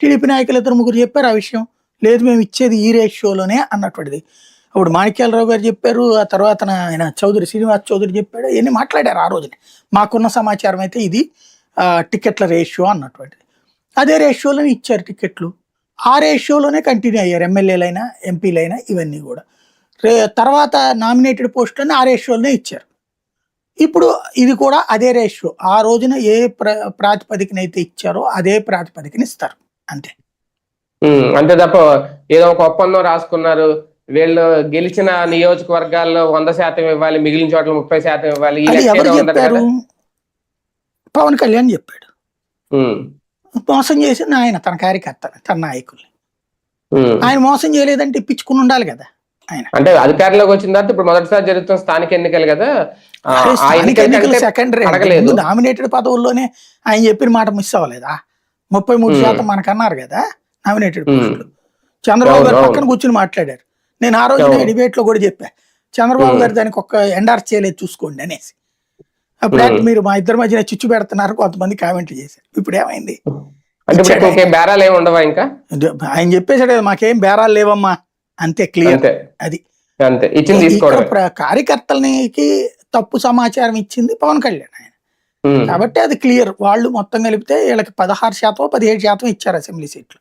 TDP నాయకులు ఇద్దరు ముగ్గురు చెప్పారు ఆ విషయం. లేదు మేము ఇచ్చేది ఈ రేషియోలోనే అన్నటువంటిది. అప్పుడు మాణిక్యాలరావు గారు చెప్పారు. ఆ తర్వాత ఆయన చౌదరి శ్రీనివాస్ చౌదరి చెప్పాడు. ఇవన్నీ మాట్లాడారు ఆ రోజునే. మాకున్న సమాచారం అయితే ఇది టికెట్ల రేషియో అన్నటువంటిది. అదే రేషియోలోనే ఇచ్చారు టికెట్లు. ఆ రేషియోలోనే కంటిన్యూ అయ్యారు ఎమ్మెల్యేలైనా, ఎంపీలైనా ఇవన్నీ కూడా. తర్వాత నామినేటెడ్ పోస్టులన్నీ ఆ రేషియోలోనే ఇచ్చారు. ఇప్పుడు ఇది కూడా అదే రేషియో. ఆ రోజున ఏ ప్రాతిపదికనైతే ఇచ్చారో అదే ప్రాతిపదికన ఇస్తారు అంతే. అంతే తప్ప ఏదో ఒక ఒప్పందం రాసుకున్నారు, వీళ్ళు గెలిచిన నియోజకవర్గాల్లో 100% ఇవ్వాలి, మిగిలిన చోట్ల 30% ఇవ్వాలి, అది ఎవరు చెప్పారు? పవన్ కళ్యాణ్ చెప్పాడు. మోసం చేసింది ఆయన, తన కార్యకర్తలు, తన నాయకుల్ని. ఆయన మోసం చేయలేదంటే ఇప్పించుకుని ఉండాలి కదా ఆయన. అంటే అధికారంలోకి వచ్చిన తర్వాత ఇప్పుడు మొదటిసారి జరుగుతున్న స్థానిక ఎన్నికలు కదా, సెకండరీ. నామినేటెడ్ పదవుల్లోనే ఆయన చెప్పిన మాట మిస్ అవ్వలేదా? 33% మనకన్నారు కదా నామినేటెడ్ పోస్టులు. చంద్రబాబు గారు పక్కన కూర్చుని మాట్లాడారు. నేను ఆ రోజు డిబేట్ లో కూడా చెప్పా, చంద్రబాబు గారు దానికి ఒక్క ఎండార్స్ చేయలేదు చూసుకోండి అనేసి. అప్పుడు మీరు మా ఇద్దరి మధ్యన చిచ్చు పెడుతున్నారు కొంతమంది కామెంట్లు చేశారు. ఇప్పుడు ఏమైంది? ఆయన చెప్పేసాడు కదా, మాకేం బేరాలు లేవమ్మా, అంతే, క్లియర్. అది కార్యకర్తలకి తప్పు సమాచారం ఇచ్చింది పవన్ కళ్యాణ్ ఆయన. కాబట్టి అది క్లియర్. వాళ్ళు మొత్తం కలిపితే వీళ్ళకి 16% 17% ఇచ్చారు అసెంబ్లీ సీట్లు.